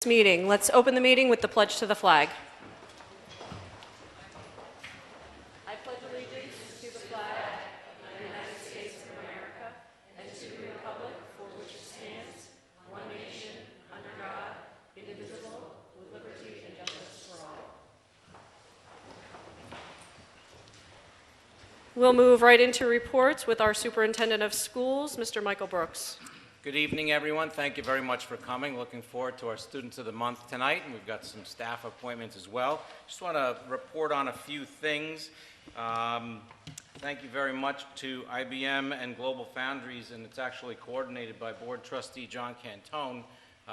Meeting. Let's open the meeting with the pledge to the flag. I pledge allegiance to the flag of the United States of America and to the republic for which it stands, one nation, under God, indivisible, with liberty and justice for all. We'll move right into reports with our Superintendent of Schools, Mr. Michael Brooks. Good evening, everyone. Thank you very much for coming. Looking forward to our Students of the Month tonight, and we've got some staff appointments as well. Just want to report on a few things. Thank you very much to IBM and Global Foundries, and it's actually coordinated by Board Trustee John Cantone.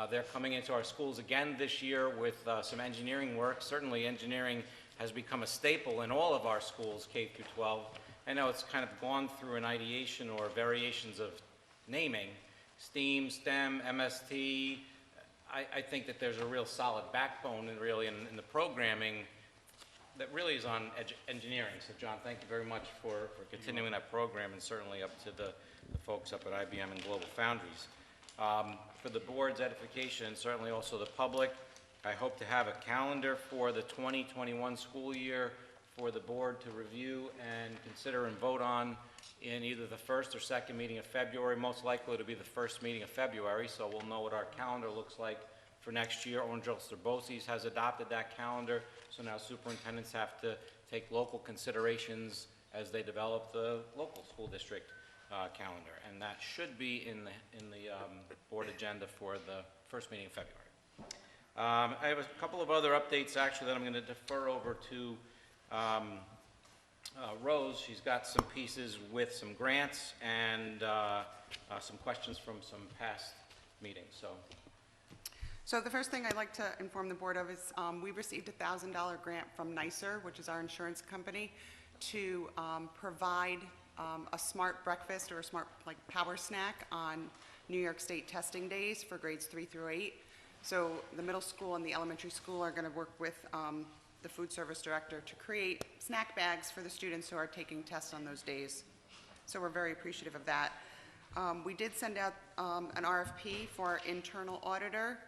They're coming into our schools again this year with some engineering work. Certainly engineering has become a staple in all of our schools, K through 12. I know it's kind of gone through an ideation or variations of naming. STEAM, STEM, MST. I think that there's a real solid backbone and really in the programming that really is on engineering. So John, thank you very much for continuing that program, and certainly up to the folks up at IBM and Global Foundries. For the board's edification, and certainly also the public, I hope to have a calendar for the 2021 school year for the board to review and consider and vote on in either the first or second meeting of February. Most likely to be the first meeting of February, so we'll know what our calendar looks like for next year. Orange Ulster BOCES has adopted that calendar, so now superintendents have to take local considerations as they develop the local school district calendar, and that should be in the board agenda for the first meeting of February. I have a couple of other updates actually that I'm going to defer over to Rose. She's got some pieces with some grants and some questions from some past meetings. So the first thing I'd like to inform the board of is we received a $1,000 grant from NYSER, which is our insurance company, to provide a smart breakfast or a smart power snack on New York State testing days for grades 3 through 8. So the middle school and the elementary school are going to work with the food service director to create snack bags for the students who are taking tests on those days. So we're very appreciative of that. We did send out an RFP for our internal auditor.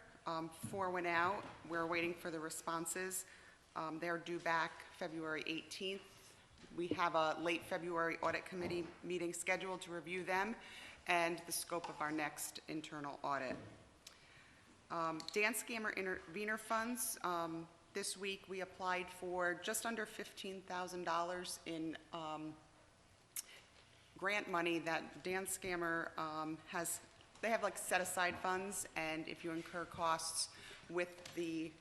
4 went out. We're waiting for the responses. They're due back February 18th. We have a late February audit committee meeting scheduled to review them and the scope of our next internal audit. Dance Scammer Intervenor Funds. This week we applied for just under $15,000 in grant money that Dance Scammer has. They have set aside funds, and if you incur costs with the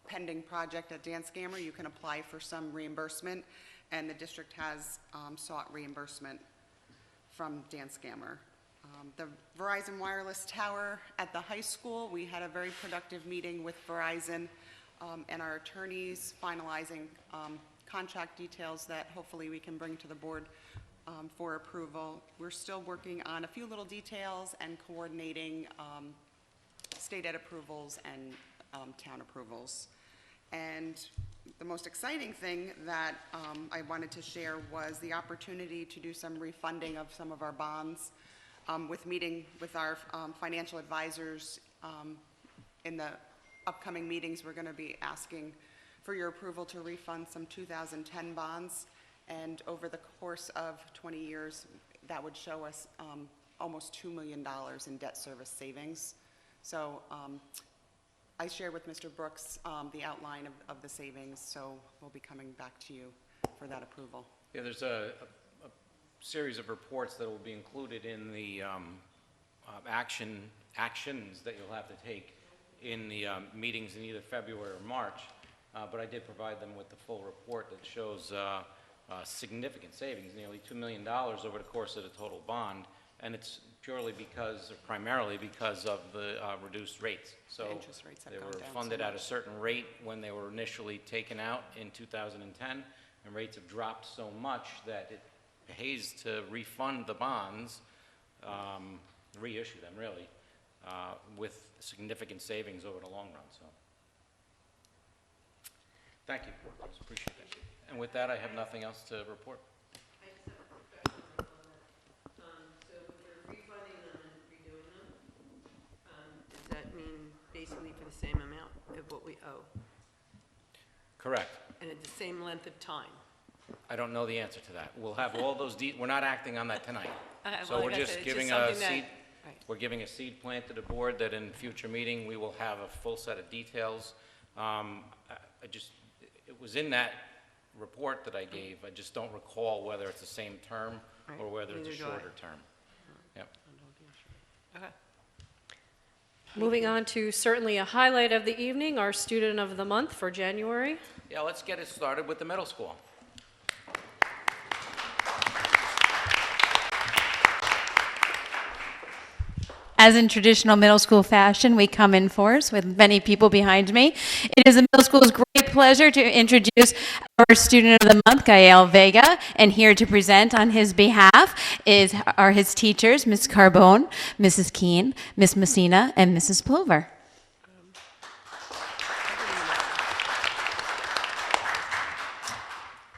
pending project at Dance Scammer, you can apply for some reimbursement, and the district has sought reimbursement from Dance Scammer. The Verizon wireless tower at the high school, we had a very productive meeting with Verizon and our attorneys finalizing contract details that hopefully we can bring to the board for approval. We're still working on a few little details and coordinating state ed approvals and town approvals. And the most exciting thing that I wanted to share was the opportunity to do some refunding of some of our bonds. Meeting with our financial advisors in the upcoming meetings, we're going to be asking for your approval to refund some 2010 bonds, and over the course of 20 years that would show us almost $2 million in debt service savings. So I shared with Mr. Brooks the outline of the savings, so we'll be coming back to you for that approval. Yeah, there's a series of reports that will be included in the actions that you'll have to take in the meetings in either February or March, but I did provide them with the full report that shows significant savings, nearly $2 million over the course of the total bond, and it's purely because, or primarily because of the reduced rates. So the interest rates have they gone were down funded so at a certain rate when they were initially taken out in 2010, and rates have dropped so much that it pays to refund the bonds, reissue them really, with significant savings over the long run. So thank you, appreciate that. And with that, I have nothing else to report. I just have a quick question on that. So if you're refunding them and redoing them, does that mean basically for the same amount of what we owe, Correct. and at the same length of time. I don't know the answer to that. We'll have all those, we're not acting on that tonight. So well, we're like I just said, it's giving just a something that- seed, right. we're giving a seed plant to the board that in future meeting, we will have a full set of details. It was in that report that I gave. I just don't recall whether it's the same term or Right. whether it's a Neither do I. shorter term. Yep. Okay. Moving on to certainly a highlight of the evening, our Student of the Month for January. Yeah, let's get it started with the middle school. As in traditional middle school fashion, we come in force with many people behind me. It is the middle school's great pleasure to introduce our student of the month, Gael Vega, and here to present on his behalf are his teachers, Ms. Carbone, Mrs. Keene, Ms. Messina, and Mrs. Plover.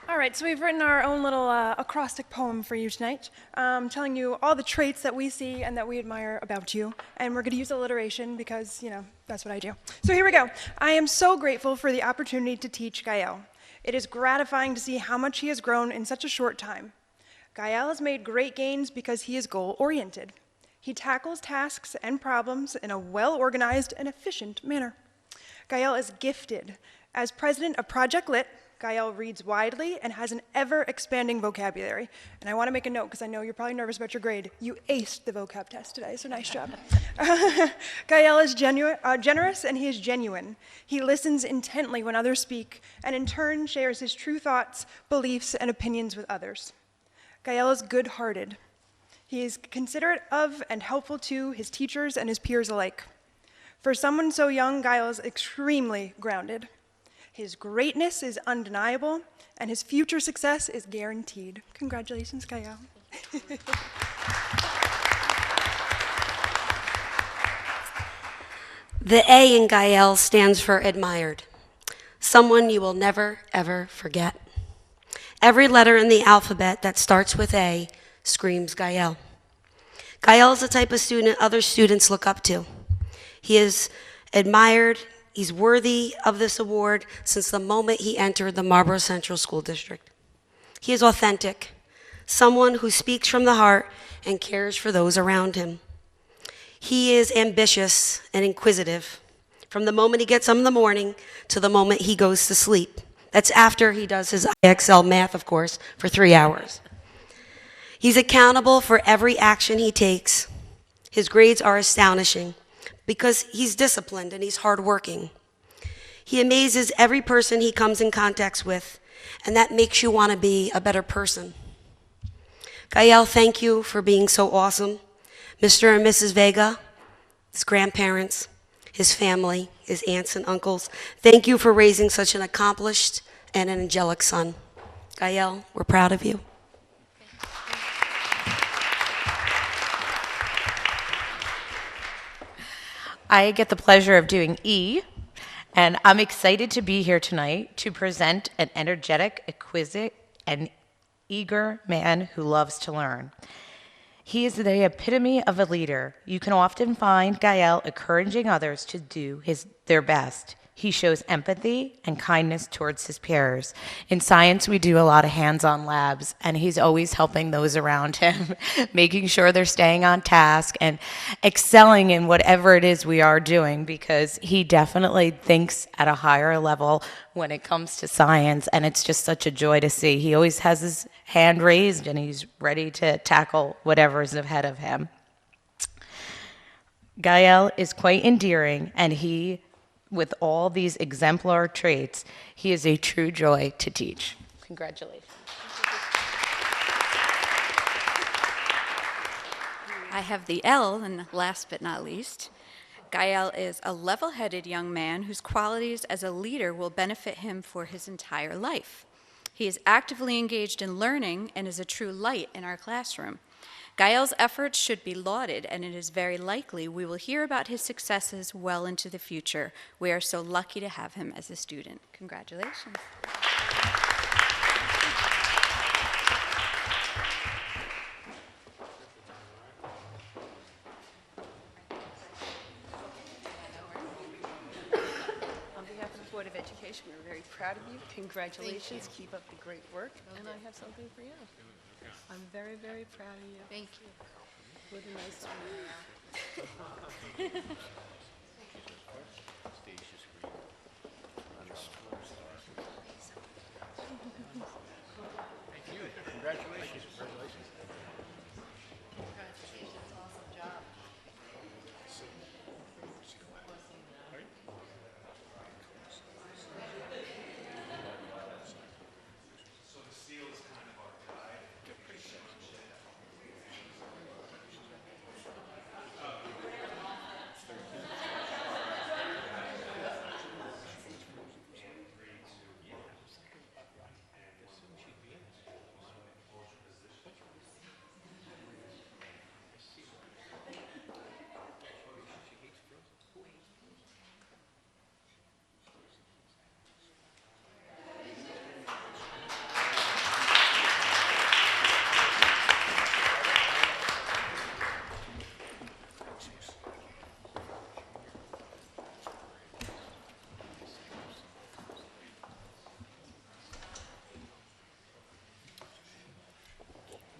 All right, so we've written our own little acrostic poem for you tonight, telling you all the traits that we see and that we admire about you. And we're going to use alliteration because, that's what I do. So here we go. I am so grateful for the opportunity to teach Gael. It is gratifying to see how much he has grown in such a short time. Gael has made great gains because he is goal-oriented. He tackles tasks and problems in a well-organized and efficient manner. Gael is gifted. As president of Project Lit, Gael reads widely and has an ever-expanding vocabulary. And I want to make a note, because I know you're probably nervous about your grade. You aced the vocab test today, so nice job. Gael is generous and he is genuine. He listens intently when others speak, and in turn shares his true thoughts, beliefs, and opinions with others. Gael is good-hearted. He is considerate of and helpful to his teachers and his peers alike. For someone so young, Gael is extremely grounded. His greatness is undeniable, and his future success is guaranteed. Congratulations, Gael. The A in Gael stands for admired, someone you will never, ever forget. Every letter in the alphabet that starts with A screams Gael. Gael is the type of student other students look up to. He is admired. He's worthy of this award since the moment he entered the Marlborough Central School District. He is authentic, someone who speaks from the heart and cares for those around him. He is ambitious and inquisitive from the moment he gets up in the morning to the moment he goes to sleep. That's after he does his IXL math, of course, for 3 hours. He's accountable for every action he takes. His grades are astonishing because he's disciplined and he's hardworking. He amazes every person he comes in contact with, and that makes you want to be a better person. Gael, thank you for being so awesome. Mr. and Mrs. Vega, his grandparents, his family, his aunts and uncles, thank you for raising such an accomplished and an angelic son. Gael, we're proud of you. I get the pleasure of doing E, and I'm excited to be here tonight to present an energetic, exquisite, and eager man who loves to learn. He is the epitome of a leader. You can often find Gael encouraging others to do their best. He shows empathy and kindness towards his peers. In science, we do a lot of hands-on labs, and he's always helping those around him, making sure they're staying on task and excelling in whatever it is we are doing, because he definitely thinks at a higher level when it comes to science, and it's just such a joy to see. He always has his hand raised, and he's ready to tackle whatever is ahead of him. Gael is quite endearing, and with all these exemplar traits, he is a true joy to teach. Congratulations. I have the L, and last but not least, Gael is a level-headed young man whose qualities as a leader will benefit him for his entire life. He is actively engaged in learning and is a true light in our classroom. Gael's efforts should be lauded, and it is very likely we will hear about his successes well into the future. We are so lucky to have him as a student. Congratulations. Congratulations. We're very proud of you. Congratulations. Keep up the great work. And I have something for you. I'm very, very proud of you. Thank you. What a nice smile.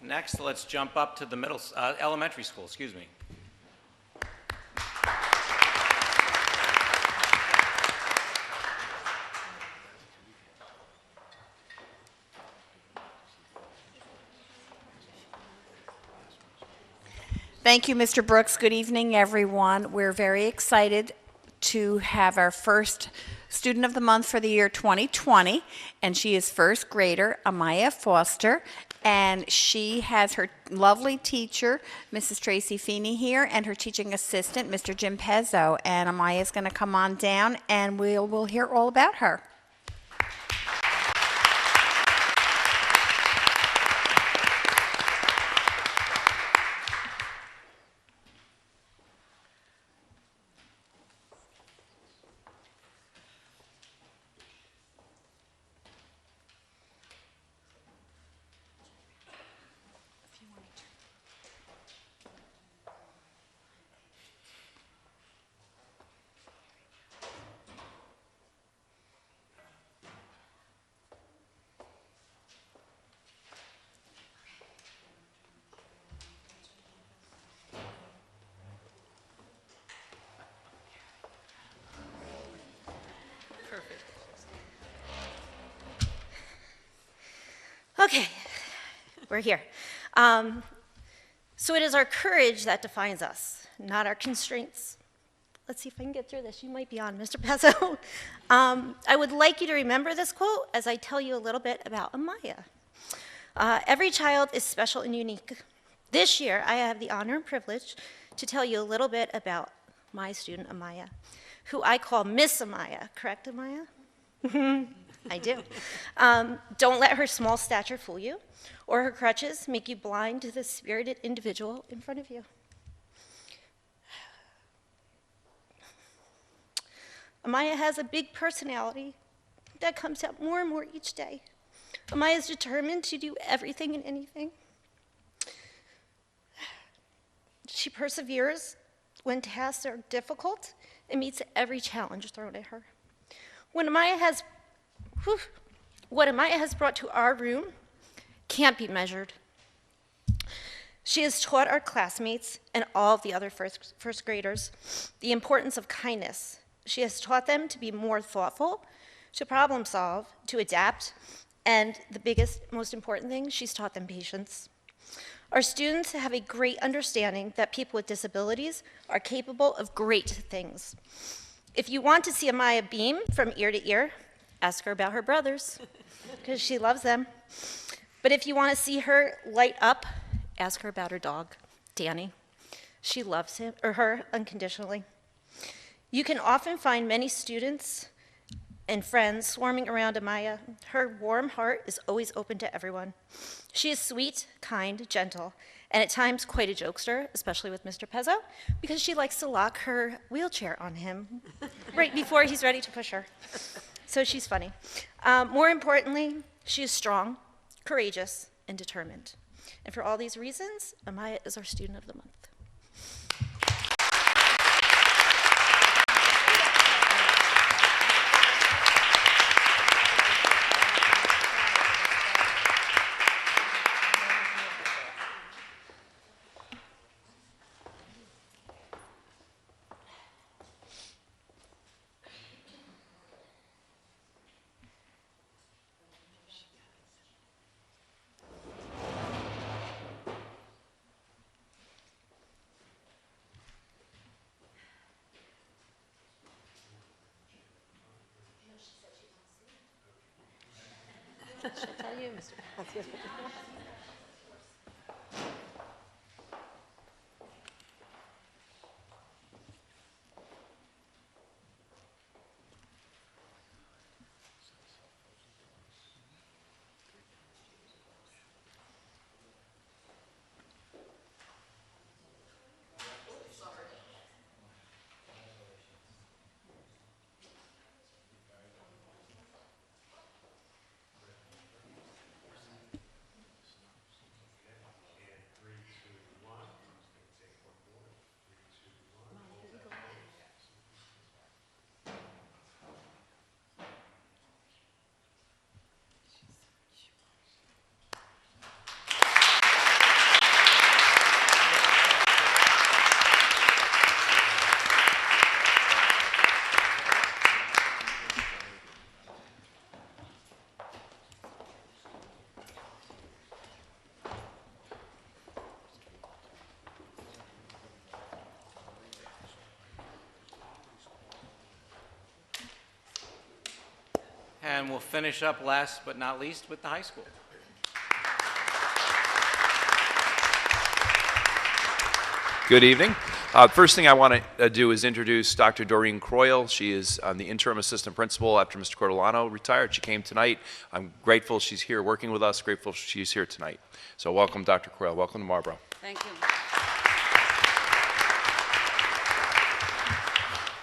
Next, let's jump up to the elementary school, excuse me. Thank you, Mr. Brooks. Good evening, everyone. We're very excited to have our first Student of the Month for the year 2020, and she is first grader Amaya Foster, and she has her lovely teacher, Mrs. Tracy Feeney here, and her teaching assistant, Mr. Jim Pezzo, and Amaya is going to come on down, and we'll hear all about her. Okay, we're here. So it is our courage that defines us, not our constraints. Let's see if I can get through this. You might be on, Mr. Pezzo. I would like you to remember this quote as I tell you a little bit about Amaya. Every child is special and unique. This year, I have the honor and privilege to tell you a little bit about my student, Amaya, who I call Miss Amaya. Correct, Amaya? I do. Don't let her small stature fool you, or her crutches make you blind to the spirited individual in front of you. Amaya has a big personality that comes out more and more each day. Amaya is determined to do everything and anything. She perseveres when tasks are difficult and meets every challenge thrown at her. What Amaya has brought to our room can't be measured. She has taught our classmates and all of the other first graders the importance of kindness. She has taught them to be more thoughtful, to problem solve, to adapt, and the biggest, most important thing, she's taught them patience. Our students have a great understanding that people with disabilities are capable of great things. If you want to see Amaya beam from ear to ear, ask her about her brothers, because she loves them. But if you want to see her light up, ask her about her dog, Danny. She loves him or her unconditionally. You can often find many students and friends swarming around Amaya. Her warm heart is always open to everyone. She is sweet, kind, gentle, and at times quite a jokester, especially with Mr. Pezzo, because she likes to lock her wheelchair on him right before he's ready to push her. So she's funny. More importantly, she is strong, courageous, and determined. And for all these reasons, Amaya is our Student of the Month. She'll tell you, Mr. Matthews. And we'll finish up last but not least with the high school. Good evening. First thing I want to do is introduce Dr. Doreen Croyle. She is the interim assistant principal after Mr. Cordolano retired. She came tonight. I'm grateful she's here working with us, grateful she's here tonight. So welcome, Dr. Croyle. Welcome to Marlboro. Thank you.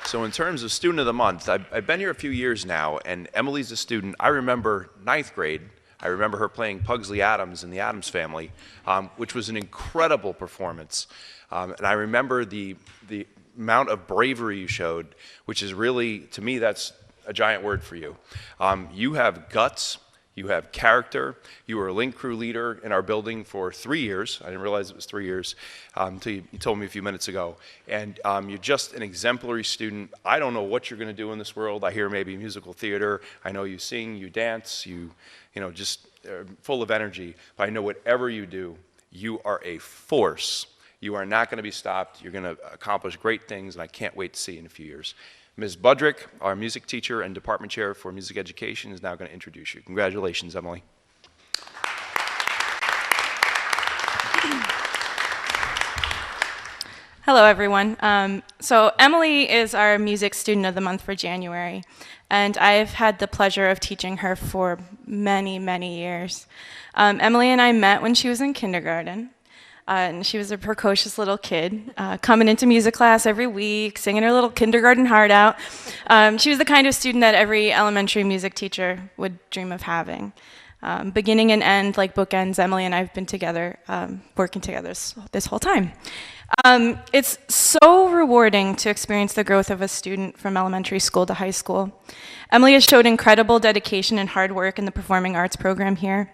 So in terms of student of the month, I've been here a few years now, and Emily's a student. I remember ninth grade. I remember her playing Pugsley Addams in the Addams Family, which was an incredible performance. And I remember the amount of bravery you showed, which is really, to me, that's a giant word for you. You have guts. You have character. You were a link crew leader in our building for 3 years. I didn't realize it was 3 years until you told me a few minutes ago. And you're just an exemplary student. I don't know what you're going to do in this world. I hear maybe musical theater. I know you sing, you dance, you know, just full of energy. But I know whatever you do, you are a force. You are not going to be stopped. You're going to accomplish great things, and I can't wait to see you in a few years. Ms. Budrick, our music teacher and department chair for music education, is now going to introduce you. Congratulations, Emily. Hello, everyone. So Emily is our music student of the month for January, and I've had the pleasure of teaching her for many, many years. Emily and I met when she was in kindergarten. And she was a precocious little kid, coming into music class every week, singing her little kindergarten heart out. She was the kind of student that every elementary music teacher would dream of having. Beginning and end, like bookends, Emily and I have been together, working together this whole time. It's so rewarding to experience the growth of a student from elementary school to high school. Emily has showed incredible dedication and hard work in the performing arts program here.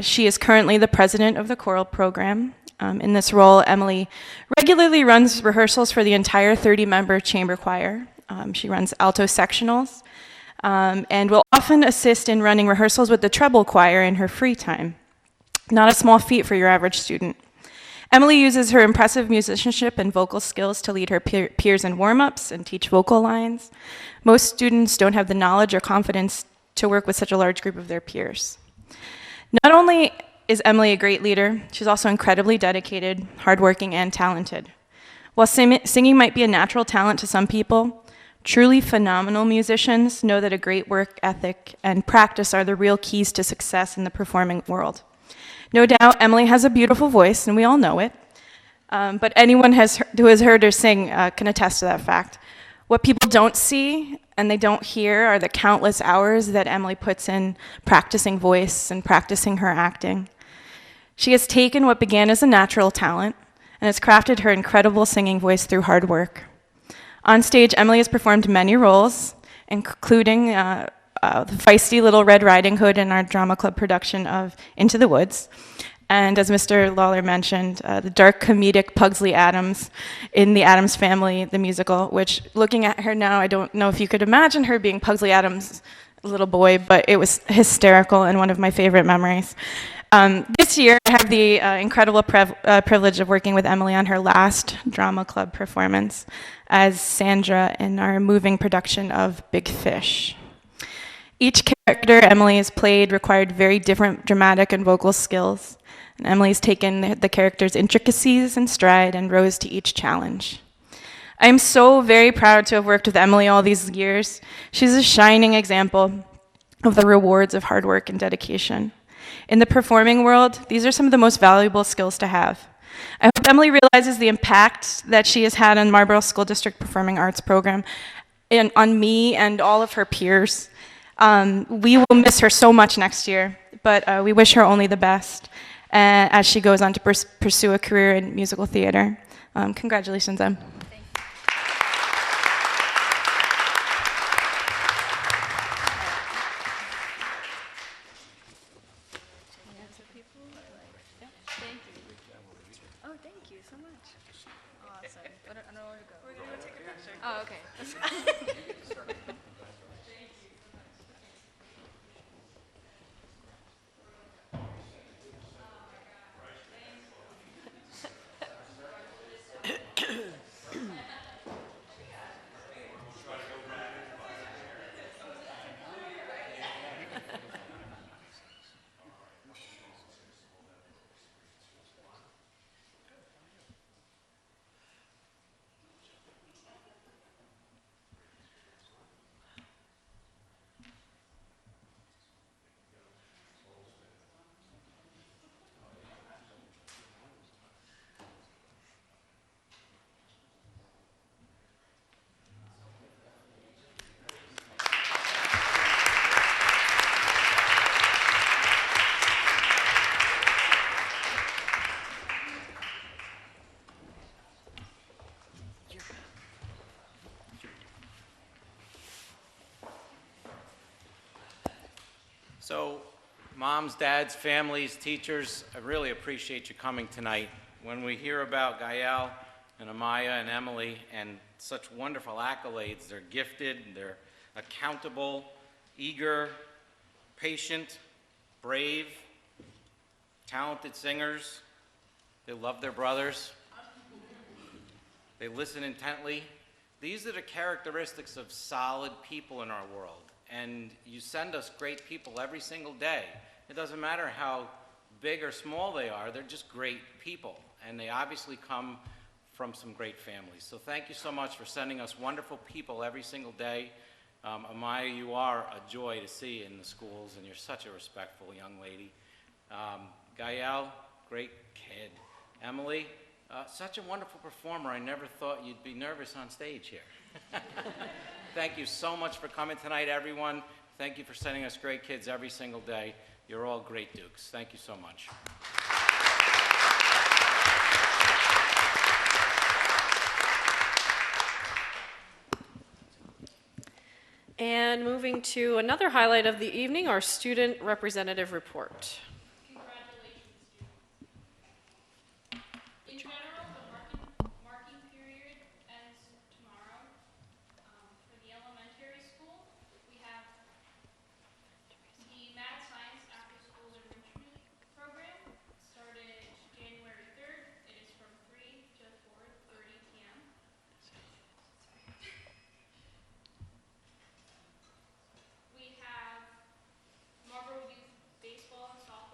She is currently the president of the choral program. In this role, Emily regularly runs rehearsals for the entire 30-member chamber choir. She runs alto sectionals and will often assist in running rehearsals with the treble choir in her free time. Not a small feat for your average student. Emily uses her impressive musicianship and vocal skills to lead her peers in warm-ups and teach vocal lines. Most students don't have the knowledge or confidence to work with such a large group of their peers. Not only is Emily a great leader, she's also incredibly dedicated, hardworking, and talented. While singing might be a natural talent to some people, truly phenomenal musicians know that a great work ethic and practice are the real keys to success in the performing world. No doubt, Emily has a beautiful voice, and we all know it, but anyone who has heard her sing can attest to that fact. What people don't see and they don't hear are the countless hours that Emily puts in practicing voice and practicing her acting. She has taken what began as a natural talent and has crafted her incredible singing voice through hard work. On stage, Emily has performed many roles, including the feisty little Red Riding Hood in our drama club production of Into the Woods. And as Mr. Lawler mentioned, the dark comedic Pugsley Addams in the Addams Family, the musical, which looking at her now, I don't know if you could imagine her being Pugsley Addams' little boy, but it was hysterical and one of my favorite memories. This year, I have the incredible privilege of working with Emily on her last drama club performance as Sandra in our moving production of Big Fish. Each character Emily has played required very different dramatic and vocal skills. And Emily's taken the character's intricacies in stride and rose to each challenge. I am so very proud to have worked with Emily all these years. She's a shining example of the rewards of hard work and dedication. In the performing world, these are some of the most valuable skills to have. I hope Emily realizes the impact that she has had on Marlborough School District Performing Arts Program and on me and all of her peers. We will miss her so much next year, but we wish her only the best as she goes on to pursue a career in musical theater. Congratulations, Em. Oh, thank you so much. Awesome. I don't know where to go. We're going to take a picture. Oh, okay. So, moms, dads, families, teachers, I really appreciate you coming tonight. When we hear about Gael and Amaya and Emily and such wonderful accolades, they're gifted, they're accountable, eager, patient, brave, talented singers. They love their brothers. They listen intently. These are the characteristics of solid people in our world. And you send us great people every single day. It doesn't matter how big or small they are, they're just great people. And they obviously come from some great families. So thank you so much for sending us wonderful people every single day. Amaya, you are a joy to see in the schools, and you're such a respectful young lady. Gael, great kid. Emily, such a wonderful performer. I never thought you'd be nervous on stage here. Thank you so much for coming tonight, everyone. Thank you for sending us great kids every single day. You're all great Dukes. Thank you so much. And moving to another highlight of the evening, our student representative report. Marlborough Youth Baseball and Softball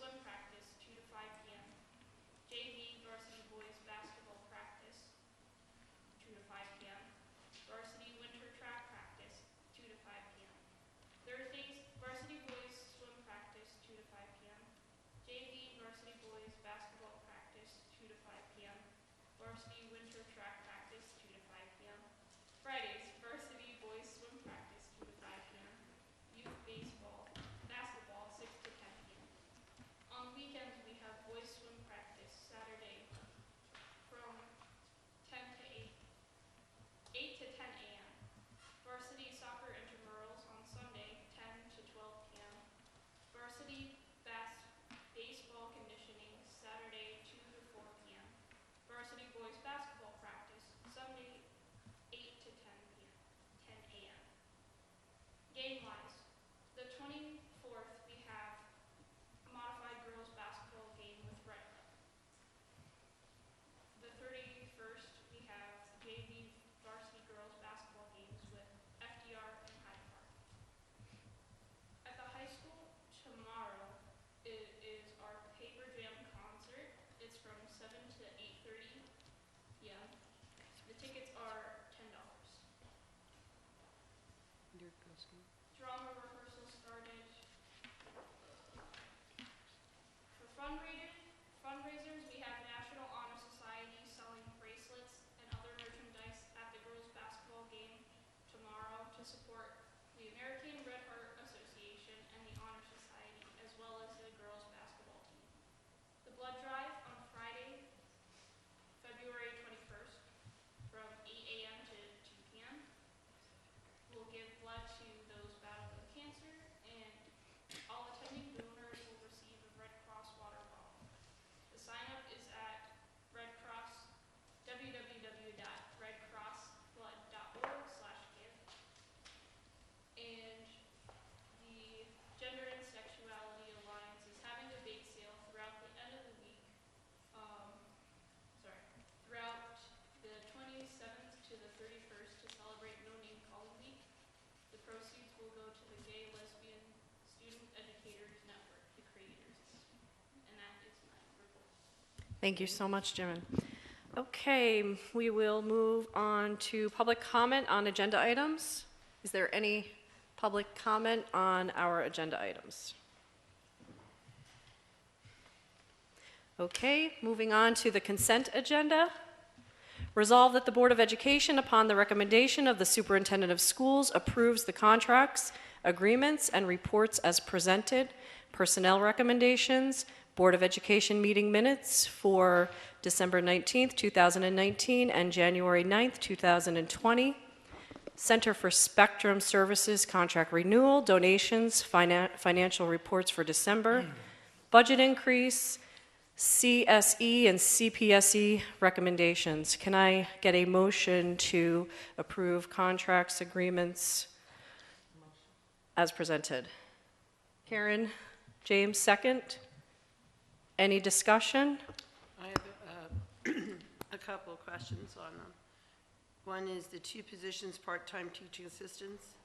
swim practice 2 to 5 p.m. JV varsity boys basketball practice 2 to 5 p.m. Varsity winter track practice 2 to 5 p.m. Thursdays, varsity boys swim practice 2 to 5 p.m. JV varsity boys basketball practice 2 to 5 p.m. Varsity winter track practice 2 to 5 p.m. Fridays, varsity boys swim practice 2 to 5 p.m. Youth baseball, basketball 6 to 10 p.m. On weekends, we have boys swim practice Saturday from 10 to 8 to 10 a.m. Varsity soccer intramurals on Sunday 10 to 12 p.m. Varsity baseball conditioning Saturday 2 to 4 p.m. Varsity boys basketball practice Sunday 8 to 10 p.m. 10 a.m. Game-wise, the 24th we have modified girls basketball game with Red Cup. The 31st we have JV varsity girls basketball games with FDR and Hyde Park. At the high school tomorrow is our paper jam concert. It's from 7 to 8:30 p.m. The tickets are $10. Drama rehearsal started. For fundraisers, we have National Honor Society selling bracelets and other merchandise at the girls' basketball game tomorrow to support the American Red Heart Association and the Honor Society, as well as the girls' basketball team. The blood drive on Friday, February 21st, from 8 a.m. to 2 p.m. We'll give blood to those battling cancer, and all attending donors will receive a Red Cross water bottle. The sign-up is at www.redcrossblood.org/give. And the Gender and Sexuality Alliance is having a bake sale throughout the end of the week. Throughout the 27th to the 31st to celebrate No Name Calling Week. The proceeds will go to the Gay Lesbian Student Educators Network, the creators. And that is my report. Thank you so much, Jimin. Okay, we will move on to public comment on agenda items. Is there any public comment on our agenda items? Okay, moving on to the consent agenda. Resolved that the Board of Education, upon the recommendation of the Superintendent of Schools, approves the contracts, agreements, and reports as presented. Personnel recommendations, Board of Education meeting minutes for December 19th, 2019 and January 9th, 2020. Center for Spectrum Services contract renewal, donations, financial reports for December, budget increase, CSE and CPSE recommendations. Can I get a motion to approve contracts, agreements as presented? Karen, James, second. Any discussion? I have a couple of questions on them. One is the 2 positions, part-time teaching assistants.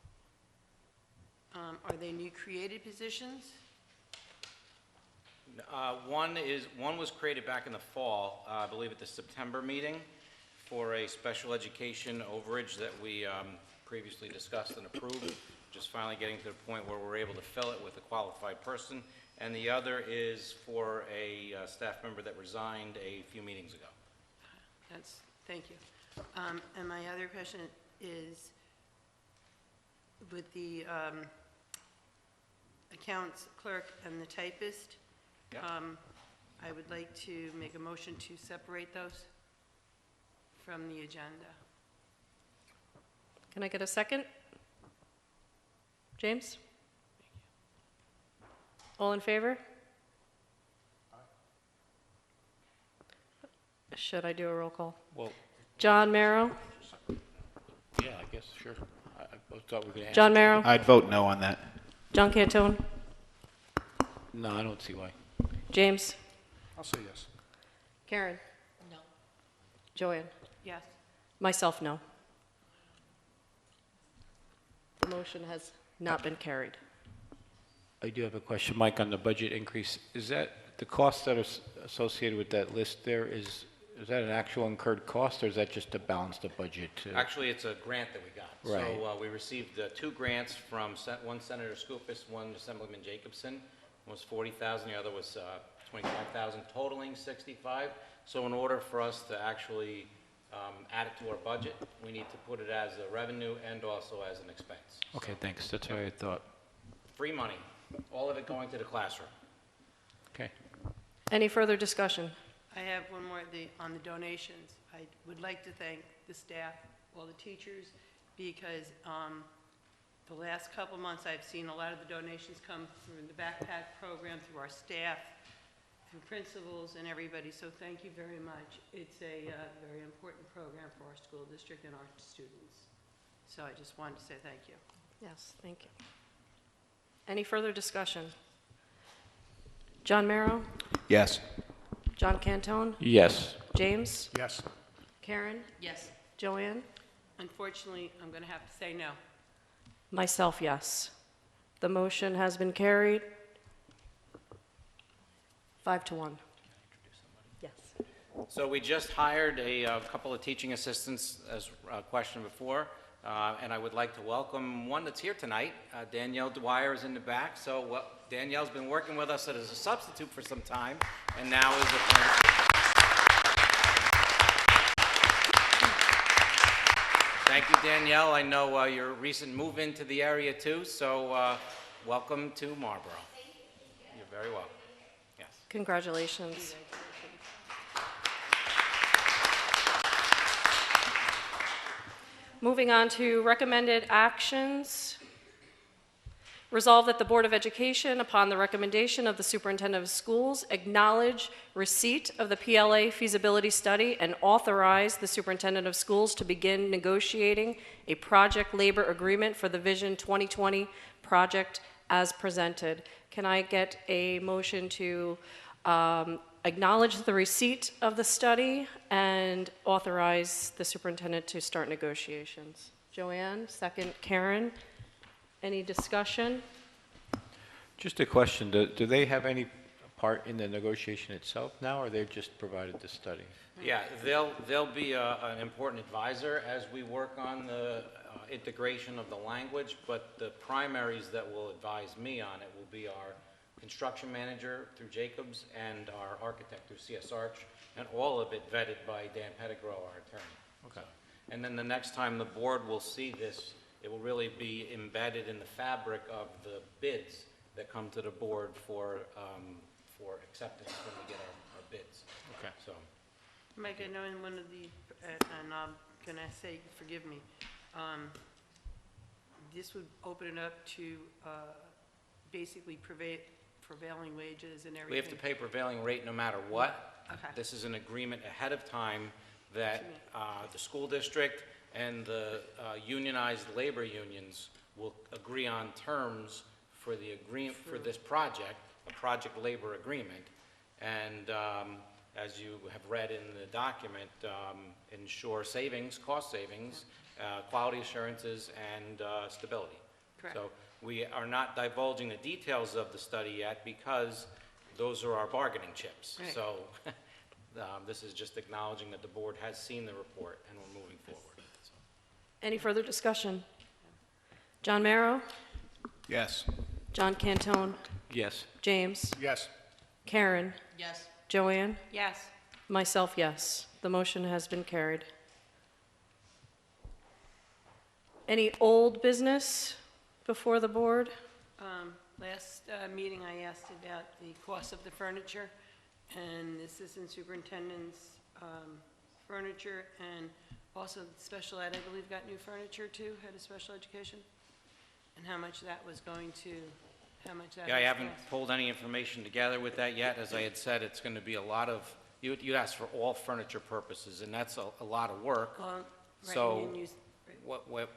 Are they new created positions? One was created back in the fall, I believe at the September meeting, for a special education overage that we previously discussed and approved, just finally getting to the point where we're able to fill it with a qualified person. And the other is for a staff member that resigned a few meetings ago. Thank you. And my other question is, with the accounts clerk and the typist, Yep. I would like to make a motion to separate those from the agenda. Can I get a second? James? All in favor? Should I do a roll call? Well, John Merrill? yeah, I guess, sure. I thought we were going to ask. John Merrill? I'd vote no on that. John Cantone? No, I don't see why. James? I'll say yes. Karen? No. Joanne? Yes. Myself, no. The motion has not been carried. I do have a question, Mike, on the budget increase. Is that, the costs that are associated with that list there, is that an actual incurred cost, or is that just to balance the budget? Actually, it's a grant that we got. Right. So we received 2 grants from one Senator Skoufis, one Assemblyman Jacobson. One was $40,000, the other was $25,000, totaling $65,000. So in order for us to actually add it to our budget, we need to put it as a revenue and also as an expense. Okay, thanks. That's what I thought. Free money, all of it going to the classroom. Okay. Any further discussion? I have one more on the donations. I would like to thank the staff, all the teachers, because the last couple months I've seen a lot of the donations come through the backpack program, through our staff, through principals and everybody, so thank you very much. It's a very important program for our school district and our students. So I just wanted to say thank you. Yes, thank you. Any further discussion? John Marrow? Yes. John Cantone? Yes. James? Yes. Karen? Yes. Joanne? Unfortunately, I'm going to have to say no. Myself, yes. The motion has been carried 5-1. Yes. So we just hired a couple of teaching assistants, as questioned before, and I would like to welcome one that's here tonight. Danielle Dwyer is in the back. So Danielle's been working with us as a substitute for some time, and now is a Thank you, Danielle. I know your recent move into the area too, so welcome to Marlborough. You're very welcome. Yes. Congratulations. Moving on to recommended actions. Resolve that the Board of Education, upon the recommendation of the Superintendent of Schools, acknowledge receipt of the PLA feasibility study and authorize the Superintendent of Schools to begin negotiating a project labor agreement for the Vision 2020 project as presented. Can I get a motion to acknowledge the receipt of the study and authorize the superintendent to start negotiations? Joanne, second. Karen? Any discussion? Just a question. Do they have any part in the negotiation itself now, or they've just provided the study? Yeah, they'll be an important advisor as we work on the integration of the language, but the primaries that will advise me on it will be our construction manager through Jacobs and our architect through CS Arch, and all of it vetted by Dan Pettigrew, our attorney. Okay. And then the next time the board will see this, it will really be embedded in the fabric of the bids that come to the board for acceptance when we get our bids. Okay. So, Mike, I know in one of the, and can I say, forgive me, this would open it up to basically prevailing wages and everything. we have to pay prevailing rate no matter what. Okay. This is an agreement ahead of time that the school district and the unionized labor unions will agree on terms for the agreement for this project, a project labor agreement. And as you have read in the document, ensure savings, cost savings, quality assurances, and stability. Correct. So we are not divulging the details of the study yet because those are our bargaining chips. Right. So this is just acknowledging that the board has seen the report and we're moving forward. So. Any further discussion? John Marrow? Yes. John Cantone? Yes. James? Yes. Karen? Yes. Joanne? Yes. Myself, yes. The motion has been carried. Any old business before the board? Last meeting, I asked about the cost of the furniture and the assistant superintendent's furniture, and also special ed, I believe, got new furniture too, head of special education, and how much that was going to, how much that Yeah, I was haven't cost. pulled any information together with that yet. As I had said, it's going to be a lot of, you asked for all furniture purposes, and that's a lot of work. Well, right, So and you- right.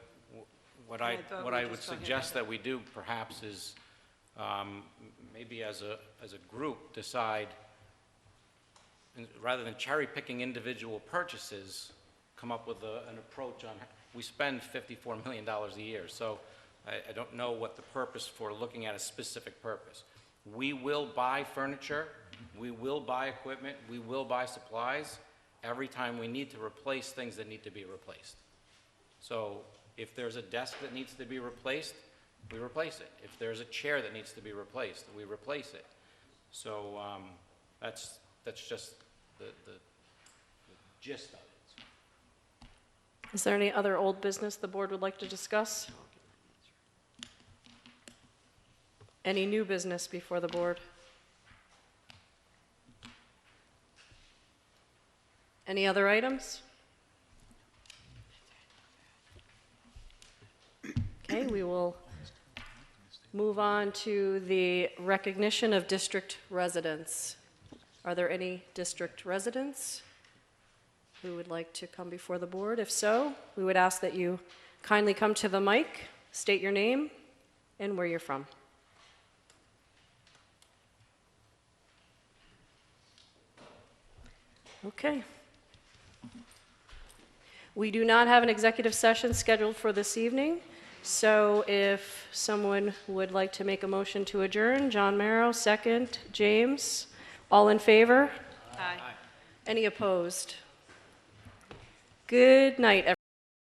what I I thought we what were I would just talking suggest about that we do perhaps is maybe as a group decide, rather than cherry picking individual purchases, come up with an approach on, we spend $54 million a year. So I don't know what the purpose for looking at a specific purpose. We will buy furniture, we will buy equipment, we will buy supplies every time we need to replace things that need to be replaced. So if there's a desk that needs to be replaced, we replace it. If there's a chair that needs to be replaced, we replace it. So that's just the gist of it. Is there any other old business the board would like to discuss? Any new business before the board? Any other items? Okay, we will move on to the recognition of district residents. Are there any district residents who would like to come before the board? If so, we would ask that you kindly come to the mic, state your name and where you're from. Okay. We do not have an executive session scheduled for this evening, so if someone would like to make a motion to adjourn, John Marrow, second. James, all in favor? Aye. Any opposed? Good night, everyone.